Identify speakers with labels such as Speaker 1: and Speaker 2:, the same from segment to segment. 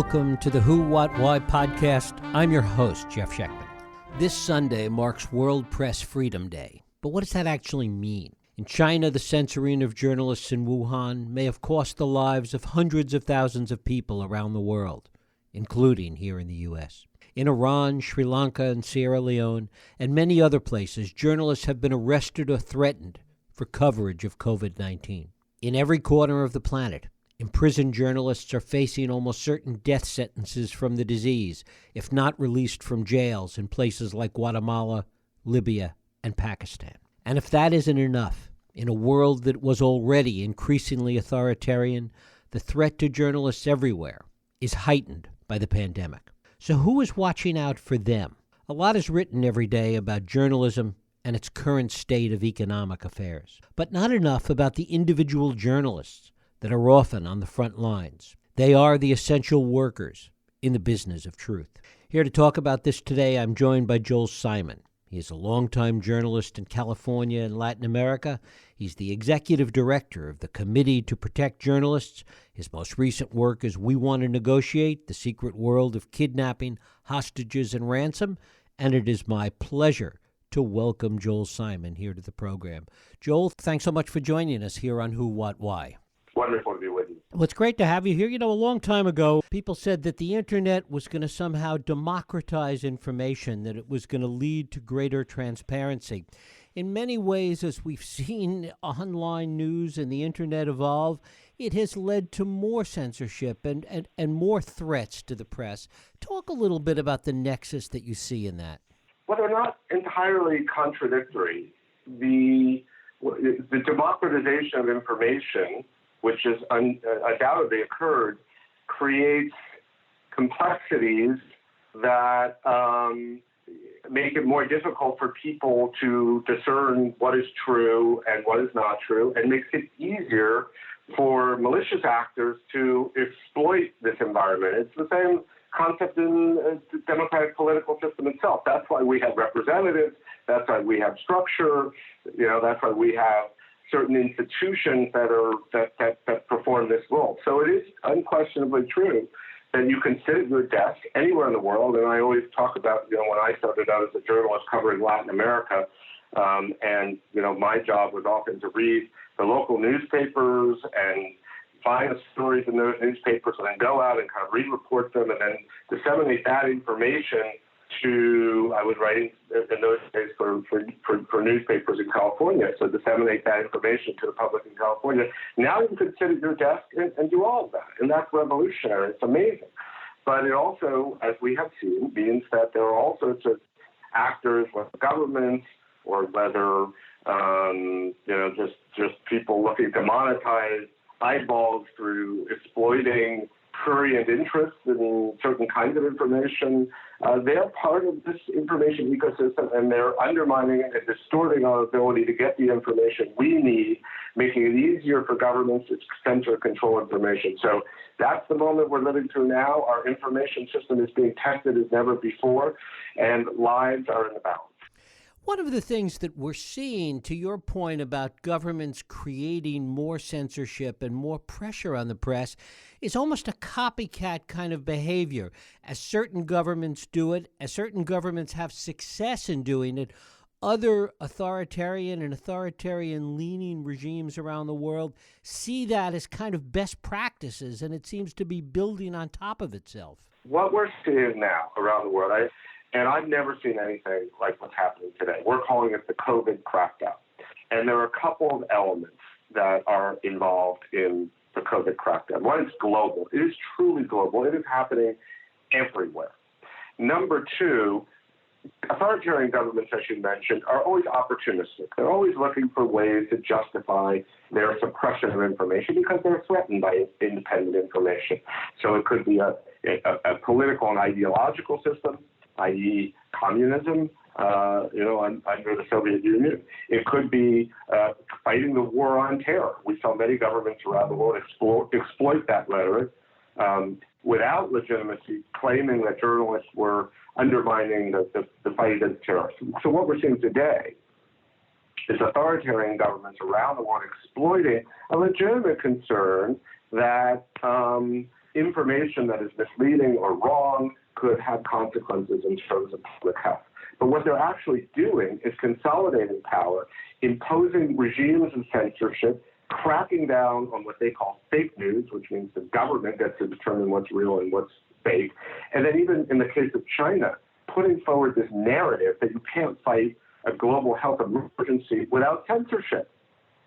Speaker 1: Welcome to the Who, What, Why podcast. I'm your host, Jeff Schechtman. This Sunday marks World Press Freedom Day. But what does that actually mean? In China, the censoring of journalists in Wuhan may have cost the lives of hundreds of thousands of people around the world, including here in the U.S. In Iran, Sri Lanka, and Sierra Leone, and many other places, journalists have been arrested or threatened for coverage of COVID-19. In every corner of the planet, imprisoned journalists are facing almost certain death sentences from the disease, if not released from jails in places like Guatemala, Libya, and Pakistan. And if that isn't enough, in a world that was already increasingly authoritarian, the threat to journalists everywhere is heightened by the pandemic. So who is watching out for them? A lot is written every day about journalism and its current state of economic affairs, but not enough about the individual journalists that are often on the front lines. They are the essential workers in the business of truth. Here to talk about this today, I'm joined by Joel Simon. He is a longtime journalist in California and Latin America. He's the executive director of the Committee to Protect Journalists. His most recent work is We Want to Negotiate, The Secret World of Kidnapping, Hostages, and Ransom. And it is my pleasure to welcome Joel Simon here to the program. Joel, thanks so much for joining us here on Who, What, Why.
Speaker 2: Wonderful to be with you.
Speaker 1: Well, it's great to have you here. You know, a long time ago, people said that the internet was going to somehow democratize information, that it was going to lead to greater transparency. In many ways, as we've seen online news and the internet evolve, it has led to more censorship and more threats to the press. Talk a little bit about the nexus that you see in that.
Speaker 2: Well, they're not entirely contradictory. The democratization of information, which has undoubtedly occurred, creates complexities that make it more difficult for people to discern what is true and what is not true, and makes it easier for malicious actors to exploit this environment. It's the same concept in the democratic political system itself. That's why we have representatives. That's why we have structure. That's why we have certain institutions that perform this role. So it is unquestionably true that you can sit at your desk anywhere in the world, and I always talk about, when I started out as a journalist covering Latin America, and my job was often to read the local newspapers and find the stories in those newspapers and then go out and kind of re-report them and then disseminate that information I was writing in those days for newspapers in California, so disseminate that information to the public in California. Now you can sit at your desk and do all of that, and that's revolutionary. It's amazing. But it also, as we have seen, means that there are all sorts of actors, whether governments or whether just people looking to monetize eyeballs through exploiting prurient interest in certain kinds of information. They're part of this information ecosystem, and they're undermining and distorting our ability to get the information we need, making it easier for governments to censor control information. So that's the moment we're living through now. Our information system is being tested as never before, and lives are in the balance.
Speaker 1: One of the things that we're seeing, to your point about governments creating more censorship and more pressure on the press, is almost a copycat kind of behavior. As certain governments do it, as certain governments have success in doing it, other authoritarian and authoritarian-leaning regimes around the world see that as kind of best practices, and it seems to be building on top of itself.
Speaker 2: What we're seeing now around the world, and I've never seen anything like what's happening today. We're calling it the Covid Crackdown. And there are a couple of elements that are involved in the Covid Crackdown. One is global. It is truly global. It is happening everywhere. Number two, authoritarian governments, as you mentioned, are always opportunistic. They're always looking for ways to justify their suppression of information because they're threatened by independent information. So it could be a political and ideological system, i.e. communism, under the Soviet Union. It could be fighting the war on terror. We saw many governments around the world exploit that rhetoric without legitimacy, claiming that journalists were undermining the fight against terrorism. So what we're seeing today is authoritarian governments around the world exploiting a legitimate concern that information that is misleading or wrong could have consequences in terms of public health. But what they're actually doing is consolidating power, imposing regimes of censorship, cracking down on what they call fake news, which means the government gets to determine what's real and what's fake. And then even in the case of China, putting forward this narrative that you can't fight a global health emergency without censorship.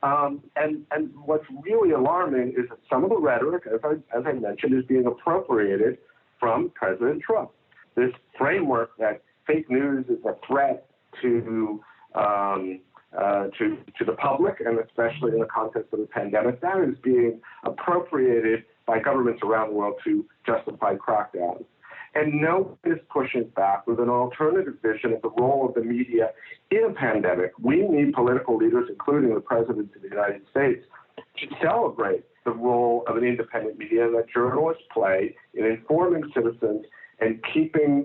Speaker 2: And what's really alarming is that some of the rhetoric, as I mentioned, is being appropriated from President Trump. This framework that fake news is a threat to the public, and especially in the context of the pandemic, that is being appropriated by governments around the world to justify crackdowns. And no one is pushing back with an alternative vision of the role of the media in a pandemic. We need political leaders, including the President of the United States, to celebrate the role of an independent media that journalists play in informing citizens and keeping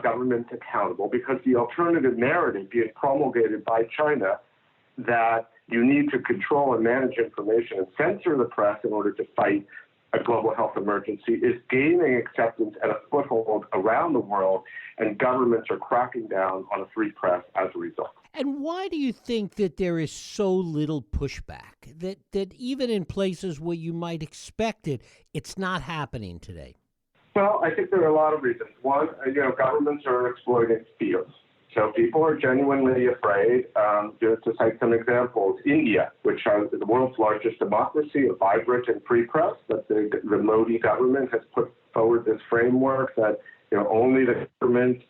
Speaker 2: governments accountable, because the alternative narrative being promulgated by China that you need to control and manage information and censor the press in order to fight a global health emergency is gaining acceptance and a foothold around the world, and governments are cracking down on a free press as a result.
Speaker 1: And why do you think that there is so little pushback, that even in places where you might expect it, it's not happening today?
Speaker 2: Well, I think there are a lot of reasons. One, governments are exploiting fears. So people are genuinely afraid. Just to cite some examples, India, which has the world's largest democracy, a vibrant and free press, that the Modi government has put forward this framework that only the government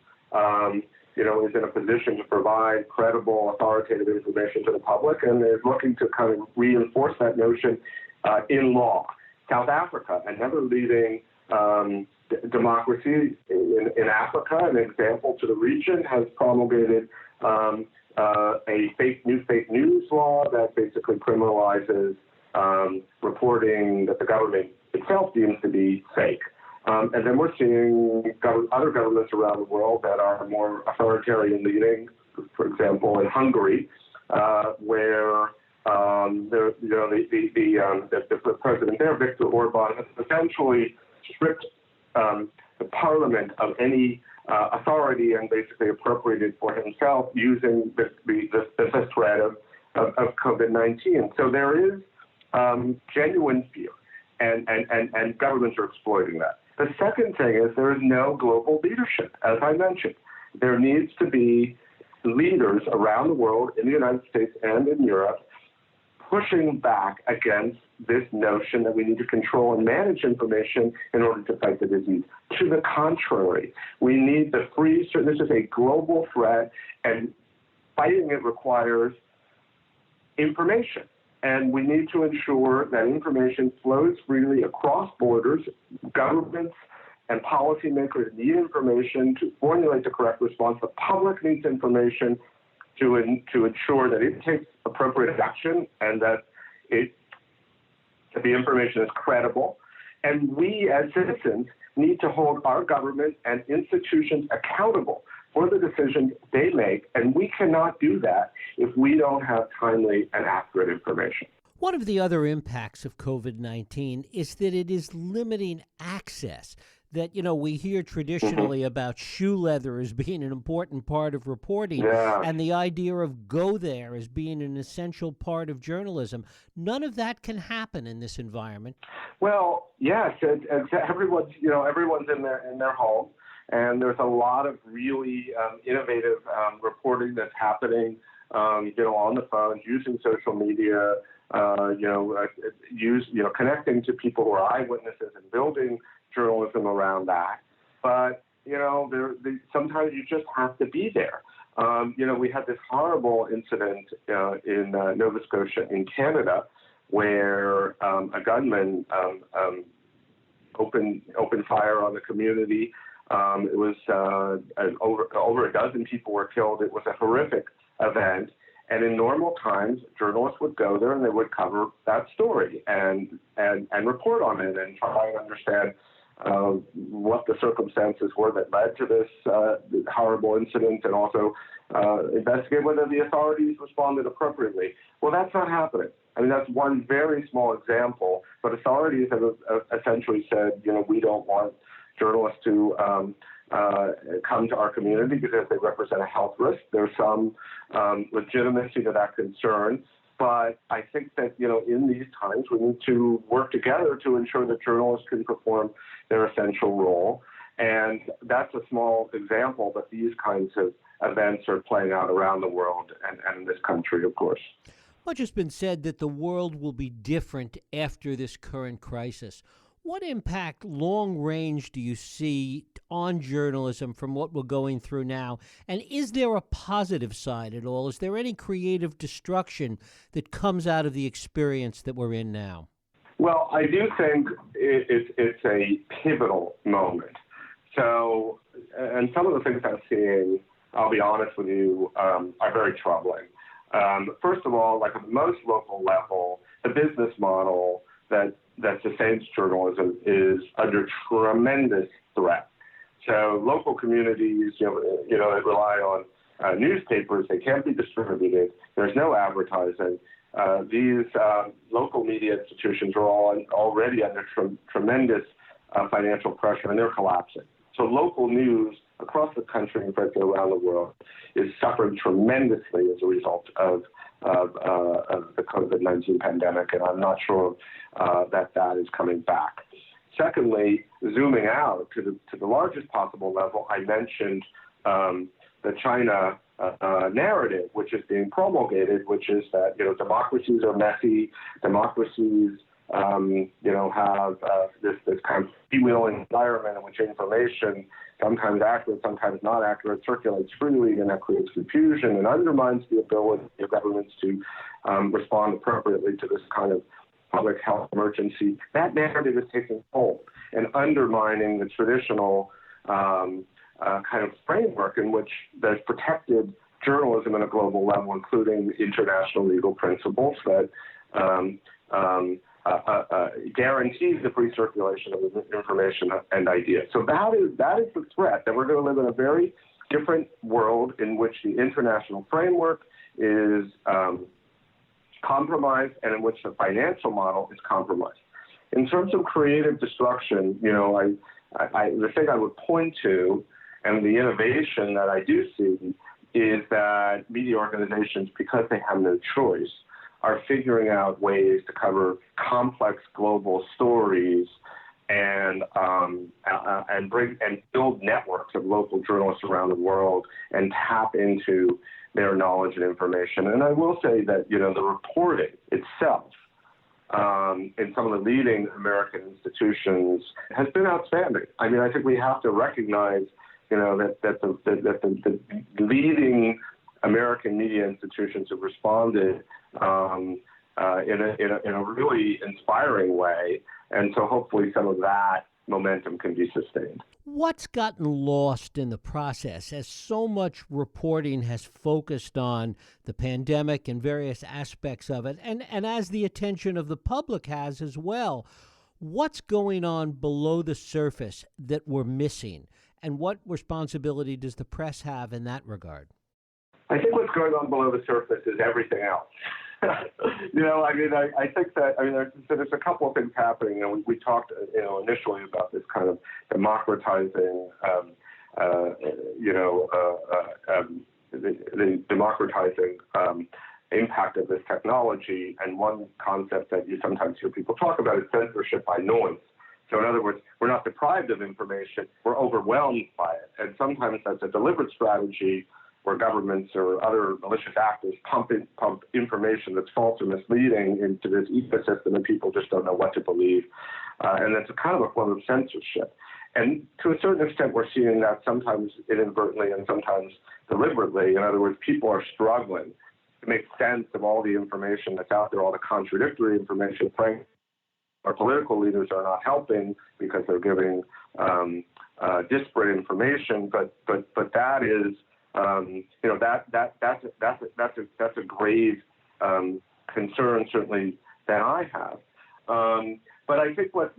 Speaker 2: is in a position to provide credible, authoritative information to the public, and is looking to kind of reinforce that notion in law. South Africa, another leading democracy in Africa, an example to the region, has promulgated a fake news law that basically criminalizes reporting that the government itself deems to be fake. And then we're seeing other governments around the world that are more authoritarian leaning, for example, in Hungary, where the president there, Viktor Orban, has essentially stripped the parliament of any authority and basically appropriated for himself using the threat of COVID-19. So there is genuine fear, and governments are exploiting that. The second thing is there is no global leadership. As I mentioned, there needs to be leaders around the world, in the United States and in Europe, pushing back against this notion that we need to control and manage information in order to fight the disease. To the contrary, we need the free, so this is a global threat, and fighting it requires information. And we need to ensure that information flows freely across borders. Governments and policymakers need information to formulate the correct response. The public needs information to ensure that it takes appropriate action and that the information is credible. And we as citizens need to hold our government and institutions accountable for the decisions they make, and we cannot do that if we don't have timely and accurate information.
Speaker 1: One of the other impacts of COVID-19 is that it is limiting access. That, we hear traditionally about shoe leather as being an important part of reporting, and the idea of go there as being an essential part of journalism. None of that can happen in this environment.
Speaker 2: Well, yes, everyone's in their home, and there's a lot of really innovative reporting that's happening, on the phones, using social media, connecting to people who are eyewitnesses and building journalism around that. But, sometimes you just have to be there. We had this horrible incident in Nova Scotia in Canada where a gunman opened fire on the community. It was over a dozen people were killed. It was a horrific event. And in normal times, journalists would go there and they would cover that story and report on it and try and understand what the circumstances were that led to this horrible incident, and also investigate whether the authorities responded appropriately. Well, that's not happening. I mean, that's one very small example, but authorities have essentially said, we don't want journalists to come to our community because they represent a health risk. There's some legitimacy to that concern. But I think that, in these times, we need to work together to ensure that journalists can perform their essential role. And that's a small example, but these kinds of events are playing out around the world and in this country, of course.
Speaker 1: Much has been said that the world will be different after this current crisis. What impact, long range, do you see on journalism from what we're going through now? And is there a positive side at all? Is there any creative destruction that comes out of the experience that we're in now?
Speaker 2: Well, I do think it's a pivotal moment. So, and some of the things I'm seeing, I'll be honest with you, are very troubling. First of all, like at the most local level, the business model that sustains journalism is under tremendous threat. So local communities, they rely on newspapers. They can't be distributed. There's no advertising. These local media institutions are all already under tremendous financial pressure, and they're collapsing. So local news across the country and frankly around the world is suffering tremendously as a result of the COVID-19 pandemic, and I'm not sure that is coming back. Secondly, zooming out to the largest possible level, I mentioned the China narrative, which is being promulgated, which is that democracies are messy, democracies have this kind of freewheeling environment in which information, sometimes accurate, sometimes not accurate, circulates freely, and that creates confusion and undermines the ability of governments to respond appropriately to this kind of public health emergency. That narrative is taking hold and undermining the traditional kind of framework in which there's protected journalism at a global level, including international legal principles that guarantees the free circulation of information and ideas. So that is the threat, that we're going to live in a very different world in which the international framework is compromised and in which the financial model is compromised. In terms of creative destruction, the thing I would point to and the innovation that I do see is that media organizations, because they have no choice, are figuring out ways to cover complex global stories and build networks of local journalists around the world and tap into their knowledge and information. And I will say that the reporting itself in some of the leading American institutions has been outstanding. I mean, I think we have to recognize that the leading American media institutions have responded in a really inspiring way, and so hopefully some of that momentum can be sustained.
Speaker 1: What's gotten lost in the process as so much reporting has focused on the pandemic and various aspects of it, and as the attention of the public has as well? What's going on below the surface that we're missing, and what responsibility does the press have in that regard?
Speaker 2: I think what's going on below the surface is everything else. I think that there's a couple of things happening. We talked, initially about this kind of democratizing, the democratizing impact of this technology. And one concept that you sometimes hear people talk about is censorship by noise. So in other words, we're not deprived of information, we're overwhelmed by it. And sometimes that's a deliberate strategy where governments or other malicious actors pump information that's false or misleading into this ecosystem, and people just don't know what to believe. And that's a kind of a form of censorship. And to a certain extent, we're seeing that sometimes inadvertently and sometimes deliberately. In other words, people are struggling to make sense of all the information that's out there, all the contradictory information. Frankly, our political leaders are not helping because they're giving disparate information. But that is that's a grave concern, certainly, that I have. But I think what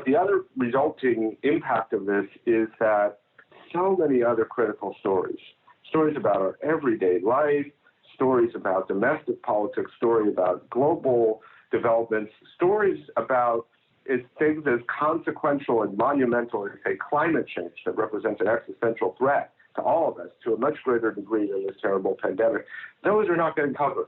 Speaker 2: the other resulting impact of this is that so many other critical stories about our everyday life, stories about domestic politics, stories about global developments, stories about things as consequential and monumental as, say, climate change that represents an existential threat to all of us to a much greater degree than this terrible pandemic. Those are not getting covered.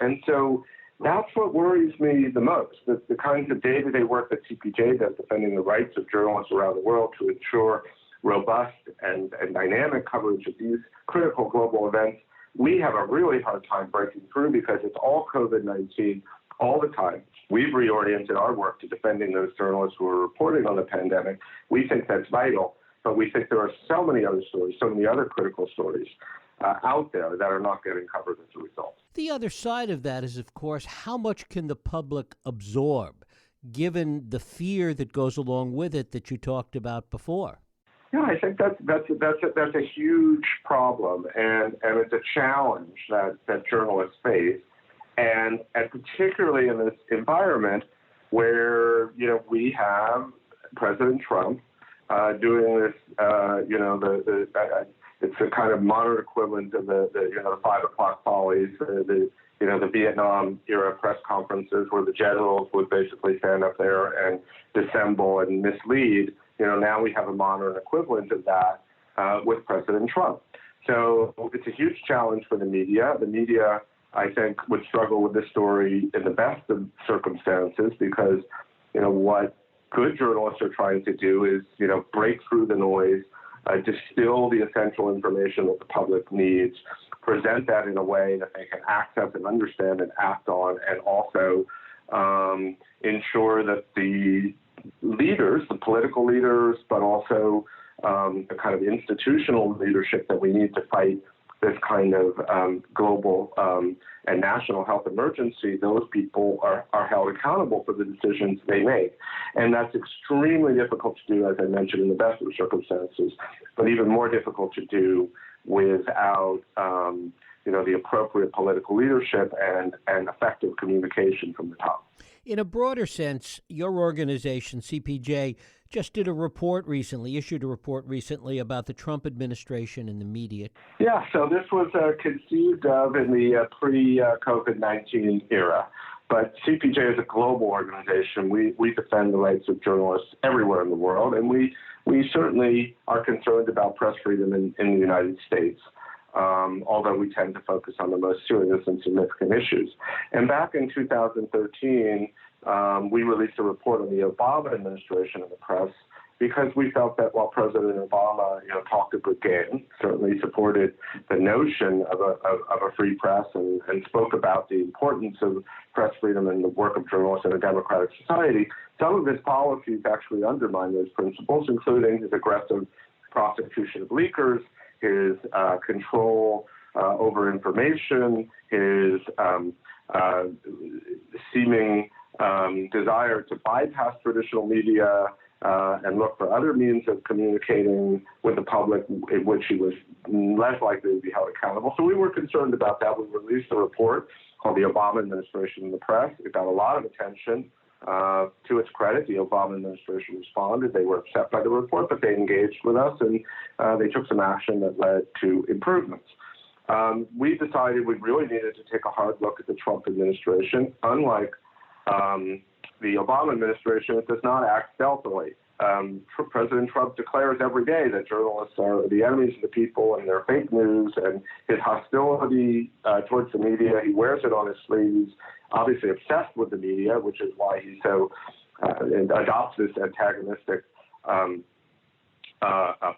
Speaker 2: And so that's what worries me the most, the kinds of day-to-day work that CPJ does defending the rights of journalists around the world to ensure robust and dynamic coverage of these critical global events. We have a really hard time breaking through because it's all COVID-19 all the time. We've reoriented our work to defending those journalists who are reporting on the pandemic. We think that's vital, but we think there are so many other stories, so many other critical stories out there that are not getting covered as a result.
Speaker 1: The other side of that is, of course, how much can the public absorb, given the fear that goes along with it that you talked about before?
Speaker 2: Yeah, I think that's a huge problem, and it's a challenge that journalists face, and particularly in this environment where we have President Trump doing this, it's a kind of modern equivalent of the 5 o'clock follies, the Vietnam era press conferences where the generals would basically stand up there and dissemble and mislead. Now we have a modern equivalent of that with President Trump. So it's a huge challenge for the media. The media, I think, would struggle with this story in the best of circumstances because, what good journalists are trying to do is, break through the noise, distill the essential information that the public needs, present that in a way that they can access and understand and act on, and also ensure that the leaders, the political leaders, but also the kind of institutional leadership that we need to fight this kind of global and national health emergency, those people are held accountable for the decisions they make. And that's extremely difficult to do, as I mentioned, in the best of circumstances, but even more difficult to do without the appropriate political leadership and effective communication from the top.
Speaker 1: In a broader sense, your organization, CPJ, just issued a report recently about the Trump administration and the media.
Speaker 2: Yeah, so this was conceived of in the pre-COVID-19 era. But CPJ is a global organization. We defend the rights of journalists everywhere in the world, and we certainly are concerned about press freedom in the United States. Although we tend to focus on the most serious and significant issues. And back in 2013, we released a report on the Obama administration and the press because we felt that while President Obama, talked a good game, certainly supported the notion of a free press and spoke about the importance of press freedom and the work of journalists in a democratic society, some of his policies actually undermine those principles, including his aggressive prosecution of leakers, his control over information, his seeming desire to bypass traditional media and look for other means of communicating with the public in which he was less likely to be held accountable. So we were concerned about that. We released a report called the Obama Administration and the Press. It got a lot of attention. To its credit, the Obama administration responded. They were upset by the report, but they engaged with us, and they took some action that led to improvements. We decided we really needed to take a hard look at the Trump administration. Unlike the Obama administration, it does not act stealthily. President Trump declares every day that journalists are the enemies of the people and they're fake news, and his hostility towards the media, he wears it on his sleeves, obviously obsessed with the media, which is why he so adopts this antagonistic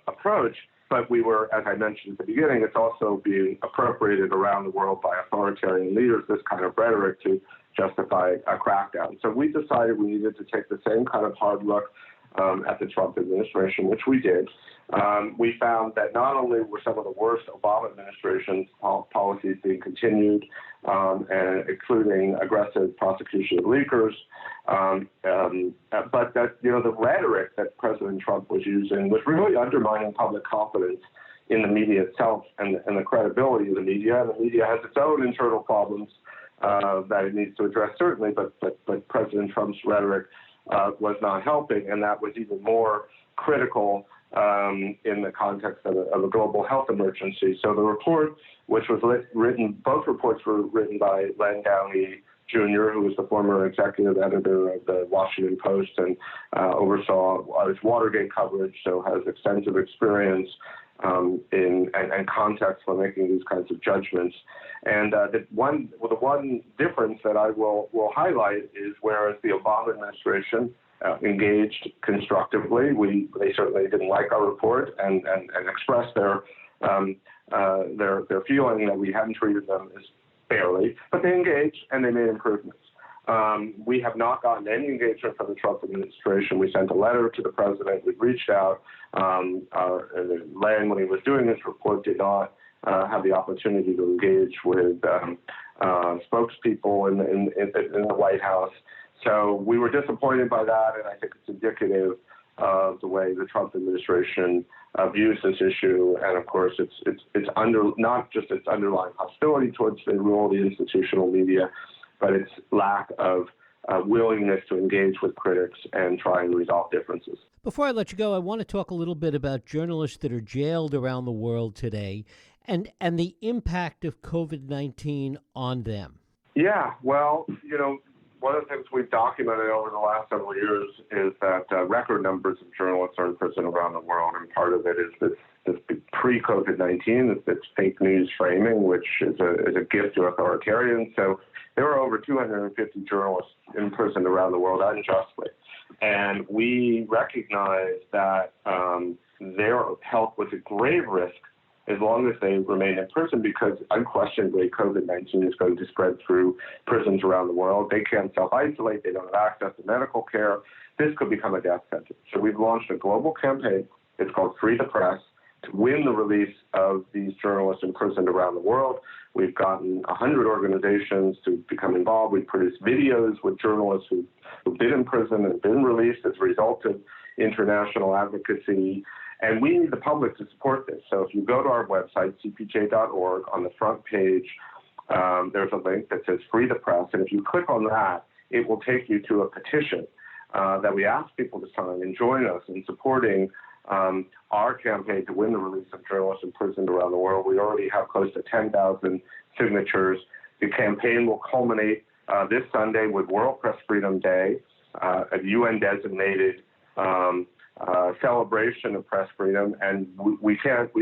Speaker 2: approach. But we were, as I mentioned at the beginning, it's also being appropriated around the world by authoritarian leaders, this kind of rhetoric to justify a crackdown. So we decided we needed to take the same kind of hard look at the Trump administration, which we did. We found that not only were some of the worst Obama administration's policies being continued, and including aggressive prosecution of leakers, but that the rhetoric that President Trump was using was really undermining public confidence in the media itself and the credibility of the media. And the media has its own internal problems that it needs to address, certainly, but President Trump's rhetoric was not helping, and that was even more critical in the context of a global health emergency. So the report, which was both reports were written by Len Downey Jr., who was the former executive editor of the Washington Post and oversaw its Watergate coverage, so has extensive experience and context for making these kinds of judgments. And the one difference that I will highlight is whereas the Obama administration engaged constructively, they certainly didn't like our report and expressed their feeling that we hadn't treated them as fairly, but they engaged and they made improvements. We have not gotten any engagement from the Trump administration. We sent a letter to the president. We reached out. Len, when he was doing this report, did not have the opportunity to engage with spokespeople in the White House. So we were disappointed by that, and I think it's indicative of the way the Trump administration views this issue. And of course, it's not just its underlying hostility towards the rule of the institutional media, but its lack of willingness to engage with critics and try and resolve differences.
Speaker 1: Before I let you go, I want to talk a little bit about journalists that are jailed around the world today and the impact of COVID-19 on them.
Speaker 2: Yeah, well, one of the things we've documented over the last several years is that record numbers of journalists are in prison around the world, and part of it is this pre-COVID-19, this fake news framing, which is a gift to authoritarians. So there are over 250 journalists in prison around the world unjustly, and we recognize that their health was at grave risk as long as they remain in prison, because unquestionably COVID-19 is going to spread through prisons around the world. They can't self-isolate. They don't have access to medical care. This could become a death sentence. So we've launched a global campaign. It's called Free the Press, to win the release of these journalists imprisoned around the world. We've gotten 100 organizations to become involved. We've produced videos with journalists who've been in prison and been released as a result of international advocacy. And we need the public to support this. So if you go to our website, cpj.org, on the front page, there's a link that says Free the Press. And if you click on that, it will take you to a petition that we ask people to sign and join us in supporting our campaign to win the release of journalists imprisoned around the world. We already have close to 10,000 signatures. The campaign will culminate this Sunday with World Press Freedom Day, a UN-designated celebration of press freedom, and we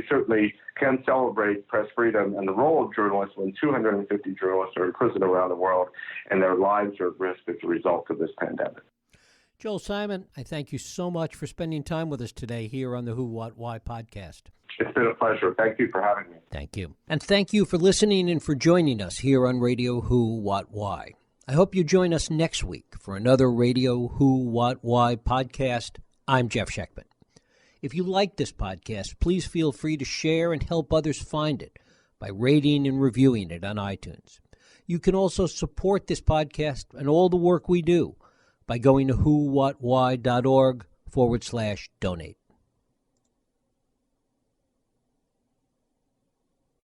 Speaker 2: certainly can celebrate press freedom and the role of journalists when 250 journalists are in prison around the world and their lives are at risk as a result of this pandemic.
Speaker 1: Joel Simon, I thank you so much for spending time with us today here on the Who, What, Why podcast.
Speaker 2: It's been a pleasure. Thank you for having me.
Speaker 1: Thank you. And thank you for listening and for joining us here on Radio Who, What, Why. I hope you join us next week for another Radio Who, What, Why podcast. I'm Jeff Schechtman. If you like this podcast, please feel free to share and help others find it by rating and reviewing it on iTunes. You can also support this podcast and all the work we do by going to whowhatwhy.org/donate.